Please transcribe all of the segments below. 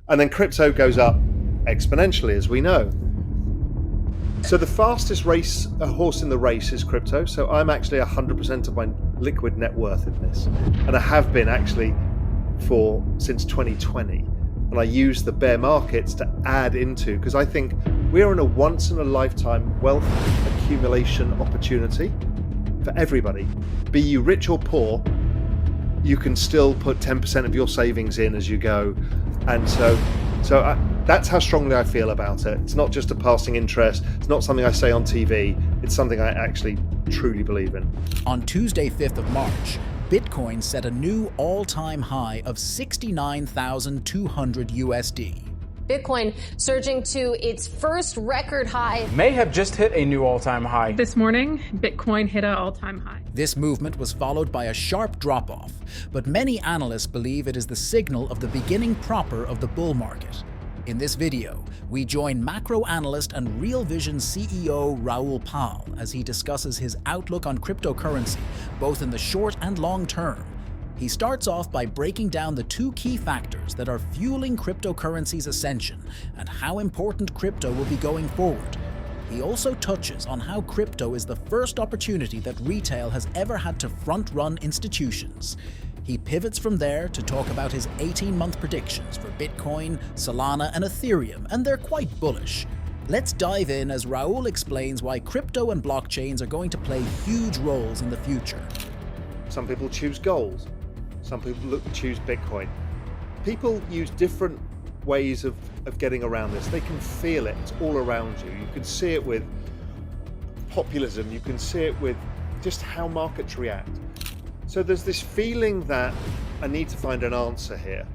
And then crypto goes up exponentially, as we know. So the fastest horse in the race is crypto. So I'm actually 100% of my liquid net worth in this. And I have been actually since 2020. And I use the bear markets to add into, because I think we're in a once in a lifetime wealth accumulation opportunity for everybody. Be you rich or poor, you can still put 10% of your savings in as you go. And so that's how strongly I feel about it. It's not just a passing interest. It's not something I say on TV. It's something I actually truly believe in. On Tuesday, 5th of March, Bitcoin set a new all-time high of 69,200 USD. Bitcoin surging to its first record high. May have just hit a new all-time high. This morning, Bitcoin hit an all-time high. This movement was followed by a sharp drop-off, but many analysts believe it is the signal of the beginning proper of the bull market. In this video, we join macro analyst and Real Vision CEO Raoul as he discusses his outlook on cryptocurrency, both in the short and long term. He starts off by breaking down the two key factors that are fueling cryptocurrency's ascension and how important crypto will be going forward. He also touches on how crypto is the first opportunity that retail has ever had to front-run institutions. He pivots from there to talk about his 18-month predictions for Bitcoin, Solana, and Ethereum, and they're quite bullish. Let's dive in as Raoul explains why crypto and blockchains are going to play huge roles in the future. Some people choose gold. Some people choose Bitcoin. People use different ways of getting around this. They can feel it. It's all around you. You can see it with populism. You can see it with just how markets react. So there's this feeling that I need to find an answer here.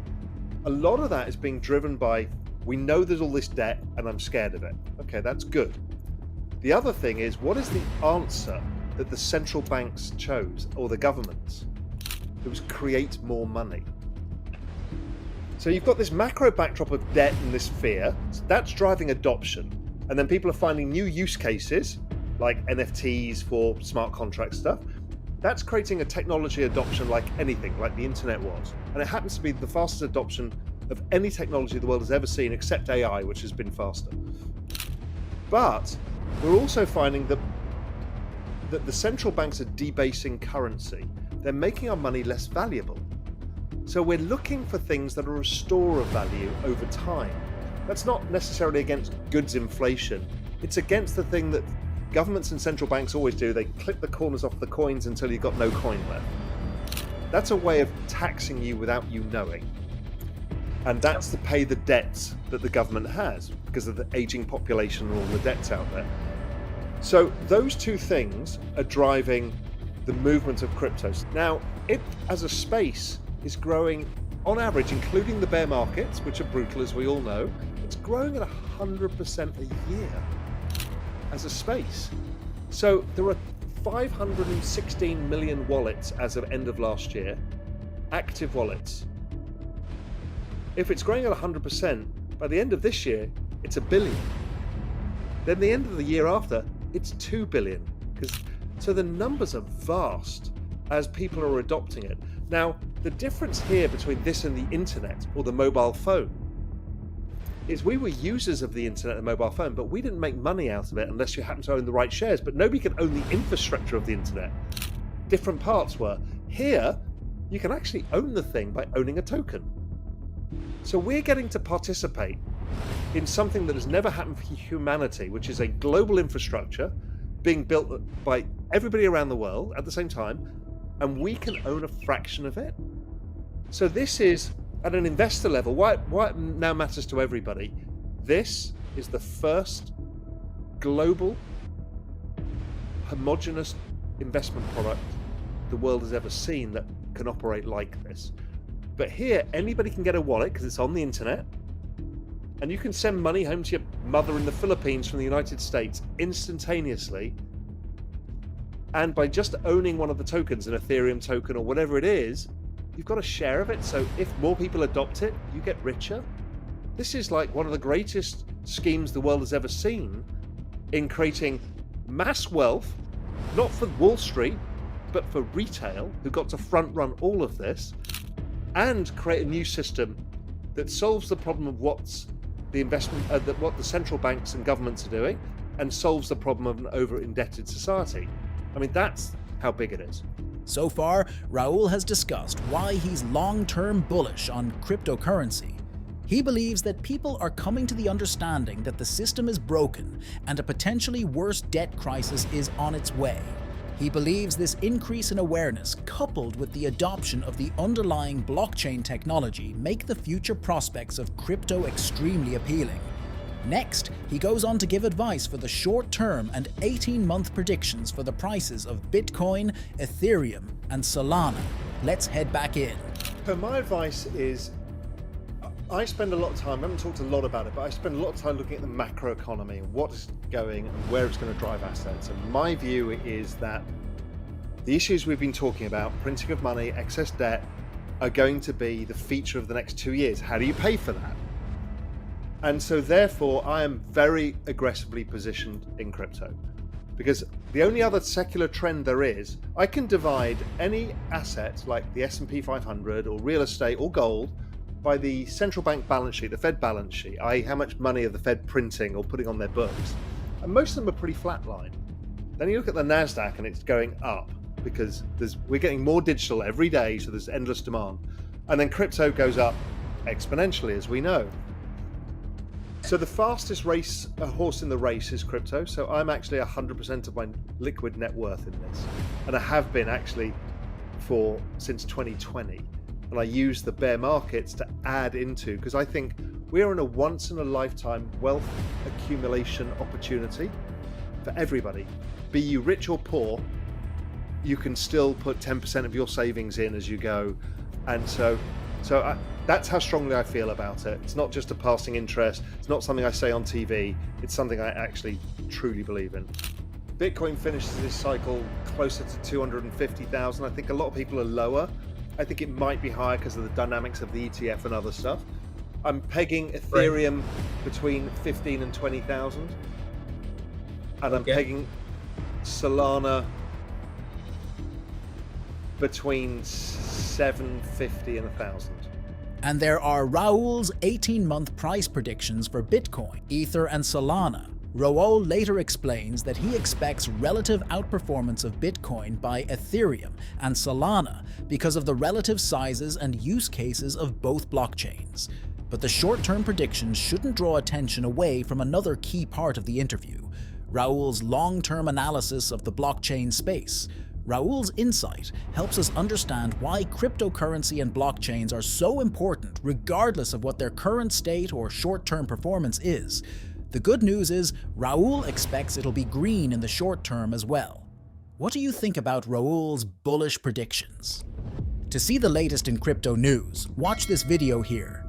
A lot of that is being driven by, we know there's all this debt and I'm scared of it. Okay, that's good. The other thing is, what is the answer that the central banks chose, or the governments? It was create more money. So you've got this macro backdrop of debt and this fear. So that's driving adoption. And then people are finding new use cases, like NFTs for smart contract stuff. That's creating a technology adoption like anything, like the internet was. And it happens to be the fastest adoption of any technology the world has ever seen, except AI, which has been faster. But we're also finding that the central banks are debasing currency. They're making our money less valuable. So we're looking for things that are a store of value over time. That's not necessarily against goods inflation. It's against the thing that governments and central banks always do. They clip the corners off the coins until you've got no coin left. That's a way of taxing you without you knowing. And that's to pay the debts that the government has because of the aging population and all the debts out there. So those two things are driving the movement of cryptos. Now, it as a space is growing on average, including the bear markets, which are brutal as we all know, it's growing at 100% a year as a space. So there are 516 million wallets as of end of last year, active wallets. If it's growing at 100%, by the end of this year, it's 1 billion. Then the end of the year after, it's 2 billion. So the numbers are vast as people are adopting it. Now, the difference here between this and the internet or the mobile phone is we were users of the internet and mobile phone, but we didn't make money out of it unless you happen to own the right shares. But nobody can own the infrastructure of the internet. Different parts were. Here, you can actually own the thing by owning a token. So we're getting to participate in something that has never happened for humanity, which is a global infrastructure being built by everybody around the world at the same time, and we can own a fraction of it. So this is, at an investor level, why it now matters to everybody. This is the first global homogeneous investment product the world has ever seen that can operate like this. But here, anybody can get a wallet because it's on the internet, and you can send money home to your mother in the Philippines from the United States instantaneously. And by just owning one of the tokens, an Ethereum token or whatever it is, you've got a share of it. So if more people adopt it, you get richer. This is like one of the greatest schemes the world has ever seen in creating mass wealth, not for Wall Street, but for retail, who got to front run all of this, and create a new system that solves the problem of what's the investment, what the central banks and governments are doing, and solves the problem of an over-indebted society. I mean, that's how big it is. So far, Raoul has discussed why he's long-term bullish on cryptocurrency. He believes that people are coming to the understanding that the system is broken and a potentially worse debt crisis is on its way. He believes this increase in awareness, coupled with the adoption of the underlying blockchain technology, make the future prospects of crypto extremely appealing. Next, he goes on to give advice for the short-term and 18-month predictions for the prices of Bitcoin, Ethereum, and Solana. Let's head back in. So my advice is, I spend a lot of time, I haven't talked a lot about it, but I spend a lot of time looking at the macroeconomy and what's going and where it's going to drive assets. And my view is that the issues we've been talking about, printing of money, excess debt, are going to be the feature of the next 2 years. How do you pay for that? And so therefore, I am very aggressively positioned in crypto, because the only other secular trend there is, I can divide any asset like the S&P 500 or real estate or gold by the central bank balance sheet, the Fed balance sheet, i.e. how much money are the Fed printing or putting on their books. And most of them are pretty flatline. Then you look at the NASDAQ and it's going up because we're getting more digital every day, so there's endless demand. And then crypto goes up exponentially, as we know. So the fastest horse in the race is crypto. So I'm actually 100% of my liquid net worth in this. And I have been actually since 2020. And I use the bear markets to add into, because I think we are in a once in a lifetime wealth accumulation opportunity for everybody. Be you rich or poor, you can still put 10% of your savings in as you go. And that's how strongly I feel about it. It's not just a passing interest. It's not something I say on TV. It's something I actually truly believe in. Bitcoin finishes this cycle closer to 250,000. I think a lot of people are lower. I think it might be higher because of the dynamics of the ETF and other stuff. I'm pegging Ethereum between 15 and 20,000. And I'm pegging Solana between 750 and 1,000. And there are Raoul's 18-month price predictions for Bitcoin, Ether, and Solana. Raoul later explains that he expects relative outperformance of Bitcoin by Ethereum and Solana because of the relative sizes and use cases of both blockchains. But the short-term predictions shouldn't draw attention away from another key part of the interview, Raoul's long-term analysis of the blockchain space. Raoul's insight helps us understand why cryptocurrency and blockchains are so important regardless of what their current state or short-term performance is. The good news is Raoul expects it'll be green in the short term as well. What do you think about Raoul's bullish predictions? To see the latest in crypto news, watch this video here.